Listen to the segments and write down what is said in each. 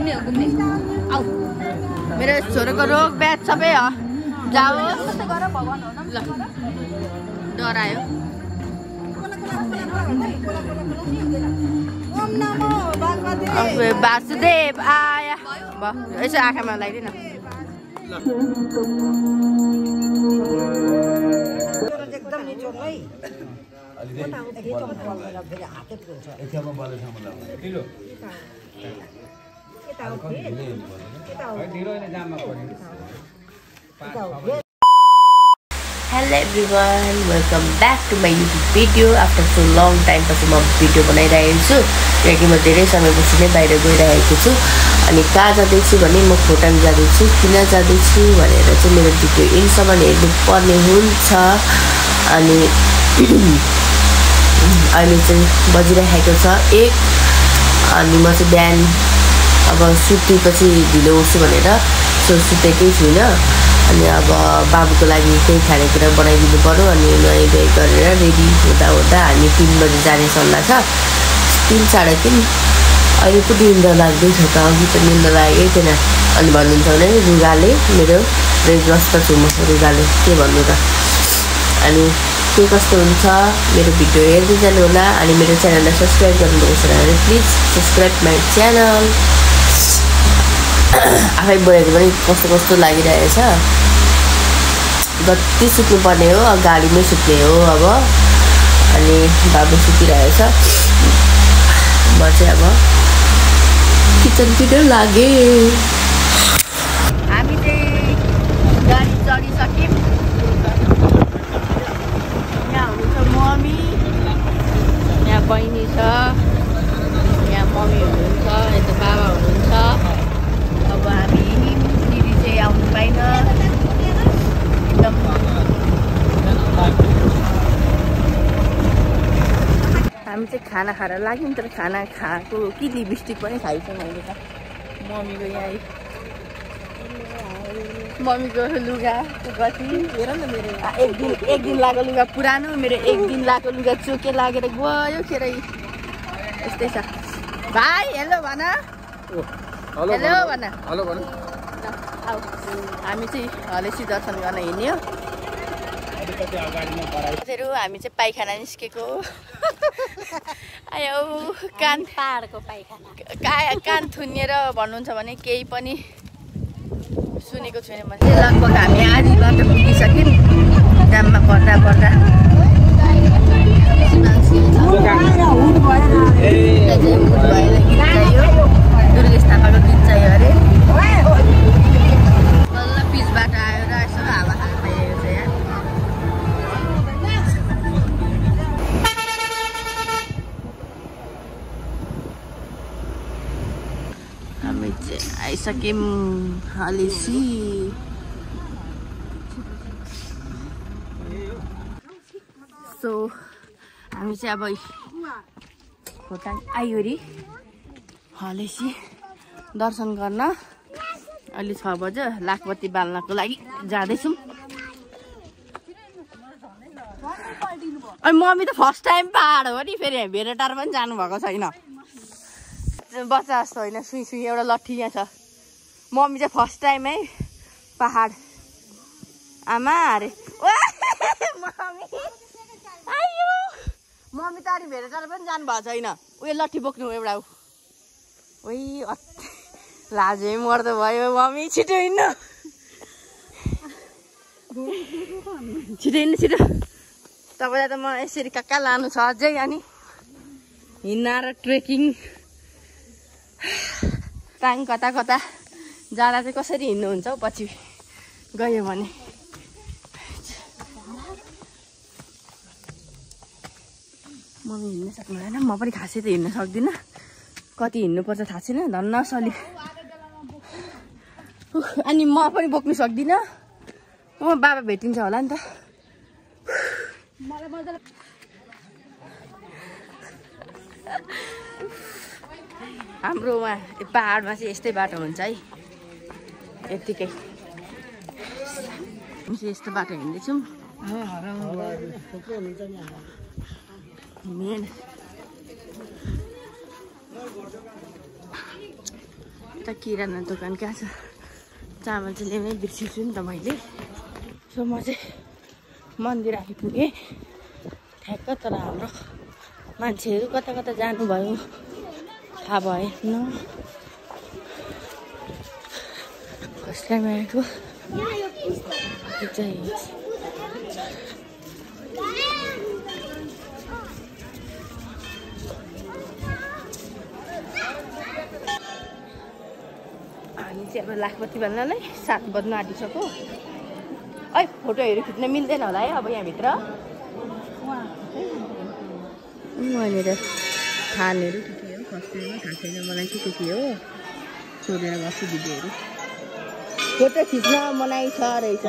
आऊ मेरो छोरोको रोग ब्याज सबै हो जाओस् ल डरायो वासुदेव आया भयो यसो आँखामा लगाइदिन Hello everyone, welcome back to my YouTube video. After so long time पछि म भिडियो बनाइरहेको छु किनकि म धेरै समयपछि नै बाहिर गइरहेको छु अनि कहाँ जाँदैछु भने म खोटाङ जाँदैछु किन जाँदैछु भनेर चाहिँ मेरो भिडियो इन्डसम्म हेर्नु पर्ने हुन्छ अनि अहिले चाहिँ बजिरहेको छ 1 अनि म चाहिँ बिहान अब सुतेपछि ढिलो उठ्छु भनेर सुतेकै छुइनँ अनि अब बाबुको लागि केही खानेकुरा बनाइदिनु पर्यो अनि नुहाइधुवाइ गरेर रेडी हुँदा हामी 3 बजे जाने सल्लाह छ 3 साढे 3 अहिले पनि निन्दा लाग्दैछ त अघि त निन्दा लागेकै थिएन अनि भन्नुहुन्छ भने रुगाले मेरो रेडवास्ट छु म रुगाले के भन्नु त अनि के कस्तो हुन्छ मेरो भिडियो हेर्दै जानु होला अनि मेरो च्यानललाई सब्स्क्राइब गर्नुभएको छ भने प्लिज सब्स्क्राइब माई च्यानल आफै बोलेको पनि कस्तो लागिरहेछ जति सुत्नुपर्ने हो गाडीमै सुत्ने हो अब अनि बाबु सुतिरहेछ म चाहिँ अब किचनतिर लागे हामी चाहिँ गाडी चढिसक्यौँ यहाँ हुनुहुन्छ मम्मी यहाँ बहिनी छ यहाँ मम्मी हुनुहुन्छ यता बाबा हुनुहुन्छ अब हामी दिदी चाहिँ आउनु पाइन एकदम हामी चाहिँ खाना खाएर लाग्यौँ तर खाना खाएको कि लिपस्टिक पनि खाइसक्यो मैले त मम्मीको यहाँ मम्मीको लुगा कति हेर न मेरो एक दिन लगाएको लुगा पुरानो मेरो एक दिन लगाएको लुगा चोके लागेर गयो खेरै यस्तै छ भाइ हेलो भन हेलो भन हेलो भन आऊ हामी चाहिँ हलेसी दर्शन गर्न हिँड्यो हामी चाहिँ पाइखाना निस्केको आयो कान पाहाडको पाइखाना कान थुनिएर भन्नुहुन्छ भने केही पनि सुनेको छैन मैले लगभग हामी आधी बाटो पुगिसक्यौँ दाममा पर्दा दुर्गेश थापाको गीत चाहियो अरे बल्ल पिचबाट आयो र यसो हावा खाइरहेको छ यहाँ हामी चाहिँ आइसक्यौँ हलेसी सो हामी चाहिँ अब खोटाङ आइगरी हलेसी दर्शन गर्न अहिले 6 बजे लाखपति बाल्नको लागि जाँदैछौँ अनि मम्मी त फर्स्ट टाइम पहाड हो नि फेरि भेरेटार पनि जानुभएको छैन बच्चा जस्तो होइन सुई एउटा लट्ठी यहाँ छ मम्मी चाहिँ फर्स्ट टाइम है पहाड आमा अरे मम्मी त अरे भेरेटार पनि जानुभएको छैन उयो लट्ठी बोक्नु एउटा ओइ लाजै मर्दो भयो मम्मी छिटो हिँड्नु छिटो तपाईँलाई त म यसरी कहाँ लानु छ अझै अनि हिँड्न र ट्रेकिङ टाङ कता जाँदा चाहिँ कसरी हिँड्नुहुन्छ हौ पछि गयो भने मम्मी हिँड्न सक्नु हुँदैन म पनि खासै त हिँड्न सक्दिनँ कति हिँड्नुपर्छ थाहा छैन धन्न सली अनि म पनि बोक्नु सक्दिनँ म बाबा भेटिन्छ होला नि त हाम्रोमा पहाडमा चाहिँ यस्तै बाटो हुन्छ है यतिकै यस्तो बाटो हिँड्दैछौँ मेन यता किराना दोकान कहाँ छ चामल चाहिँ ल्याउनै बिर्सेछु नि त मैले सो म चाहिँ मन्दिर आइपुगेँ ठ्याक्क तर हाम्रो मान्छेहरू कता कता जानुभयो थाहा भएन फर्स्ट टाइम आएको हामी चाहिँ अब लाखपति भन्नलाई 7 बज्न आँटिसक्यो है फोटोहरू खिच्न मिल्दैन होला है अब यहाँभित्र वहाँनिर थालहरू के हो फर्स्ट टाइममा थाहा छैन मलाई के हो सोधेर बस्छु दिदीहरू फोटो खिच्न मनाइ छ रहेछ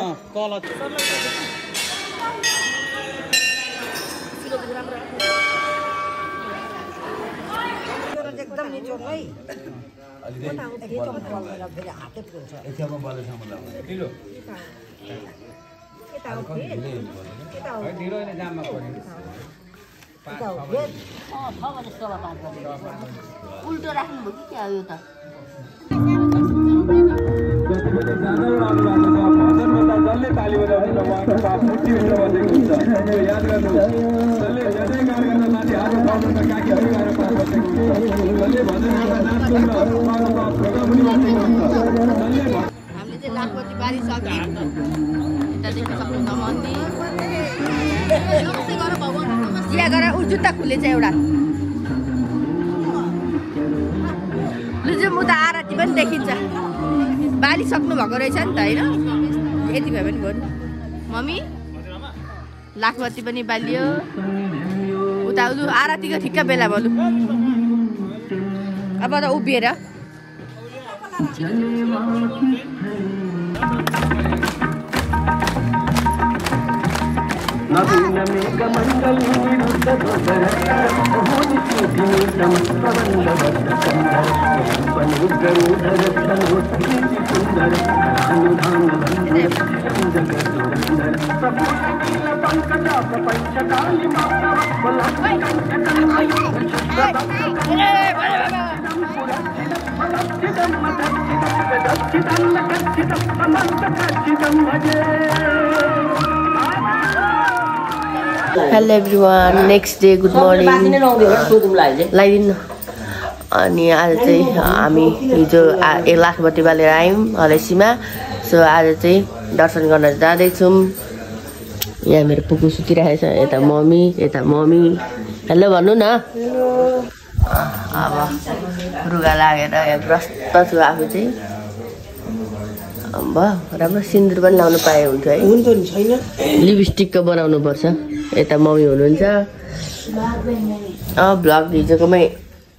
एकदम निचोड है उल्टो राख्नुभयो कि क्या यो त हामीले चाहिँ लाखपति बारिसक्यौँ यता देख्न सक्नुहुन्छ मन्दिर चिया गरेर ऊ जुत्ता खुलेछ एउटा उता आरती पनि देखिन्छ बालिसक्नु भएको रहेछ नि त होइन यति भए पनि भयो नि मम्मी लाखपति पनि बालियो उता आरतीको ठिक्क बेला बोलु अब त उभिएर hello everyone next day good morning लगाइदिनु अनि आज चाहिँ हामी हिजो लाखपति बालेर आयौँ हलेसीमा सो आज चाहिँ दर्शन गर्न जाँदैछौँ यहाँ मेरो पुकु सुतिरहेको छ यता मम्मी हेलो भन्नु न अब रुगा लागेर यहाँ ग्रस्त छु आफू चाहिँ भयो राम्रो सिन्दुर पनि लाउनु पाए हुन्छ है हुन्छ नि छैन लिपस्टिकको बनाउनु पर्छ यता मम्मी हुनुहुन्छ भ्लग हिजोकोमै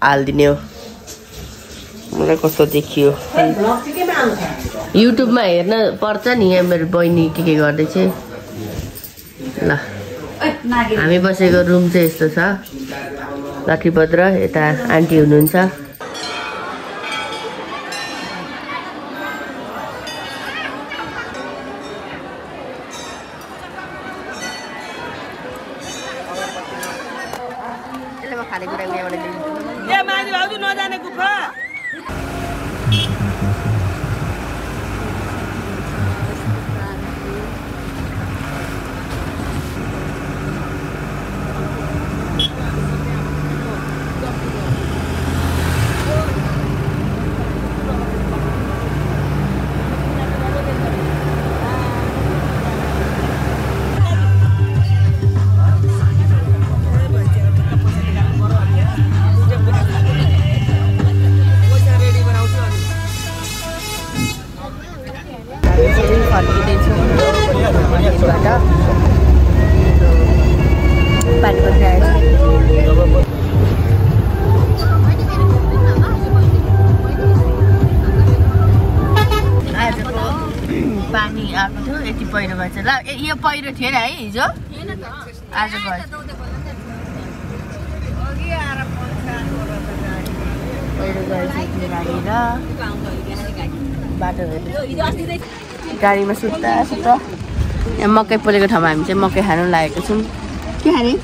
हालिदिने हो मलाई कस्तो देखियो युट्युबमा हेर्न पर्छ नि यहाँ मेरो बहिनी के गर्दैछ ल हामी बसेको रुम चाहिँ यस्तो छ लक्ष्मीपत्र यता आन्टी हुनुहुन्छ पानी आएको थियो यति पहिरो भएछ ल यो पहिरो थिएन है हिजो आज भयो पहिरो गएछ गाडी र बाटो गाडीमा सुत्दा यहाँ मकै पोलेको ठाउँमा हामी चाहिँ मकै खानु लागेको छौँ के खाने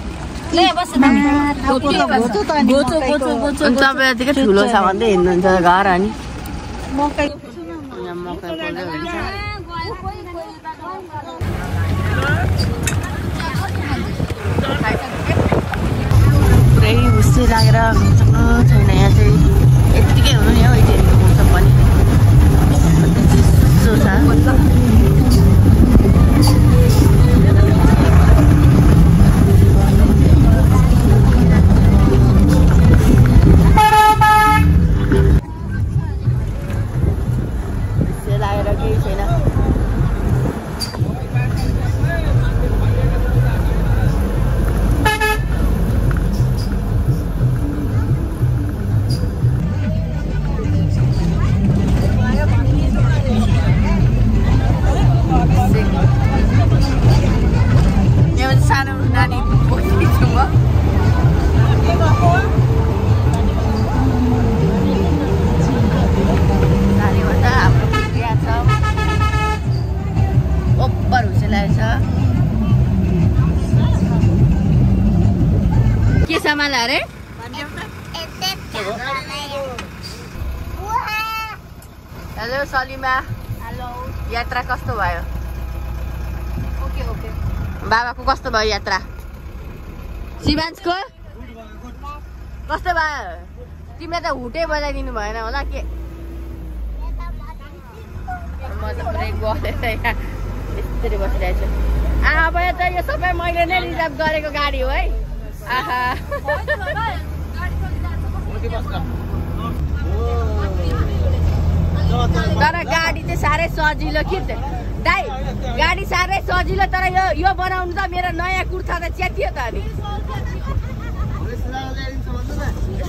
तपाईँ यतिकै ठुलो छ भन्दै हिँड्नुहुन्छ घर अनि मकै यहाँ मकै पोल्दै हुन्छ पुरै हुस्से लागेर छैन यहाँ चाहिँ यत्तिकै हुनु नि हौ यतिको मौसम पनि चिसो छ लागेर केही छैन सानो नानी बसिछु म नानीभन्दा हाम्रो यहाँ छ ओपर हुसिरहेछ के सामान अरे हेलो सलिमा हेलो यात्रा कस्तो भयो ओके ओके बाबाको कस्तो भयो यात्रा शिवांशको कस्तो भयो तिमीले त हुटै बजाइदिनु भएन होला के म त पुरै गलेर यहाँ यसरी बसिरहेको छु अब त यो सबै मैले नै रिजर्भ गरेको गाडी हो है आहा तर गाडी चाहिँ साह्रै सजिलो के दाइ गाडी साह्रै सजिलो तर यो बनाउनु त मेरो नयाँ कुर्ता त च्यातियो त अनि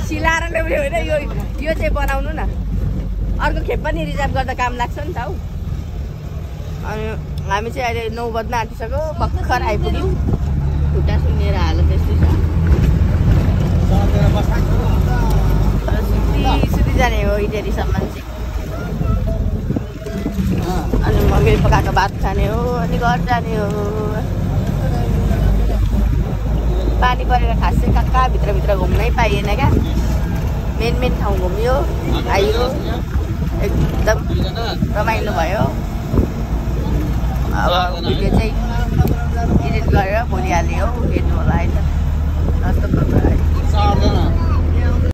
सिलाएर ल्याउने होइन यो चाहिँ बनाउनु न अर्को खेप पनि रिजर्भ गर्दा काम लाग्छ नि त हौ अनि हामी चाहिँ अहिले 9 बज्न आँटिसक्यो भर्खर आइपुग्यौँ खुट्टा सुनेर हाल त्यस्तै छ सुति जाने हो इटेरीसम्म चाहिँ अनि मम्मीले पकाएको भात खाने हो अनि घर जाने हो पानी परेर खास चाहिँ कहाँ भित्रभित्र घुम्नै पाइएन क्या मेन ठाउँ घुम्यो आइयो एकदम रमाइलो भयो अब भिडियो चाहिँ एडिट गरेर भोलि हाल्यो हेर्नु होला है त जस्तो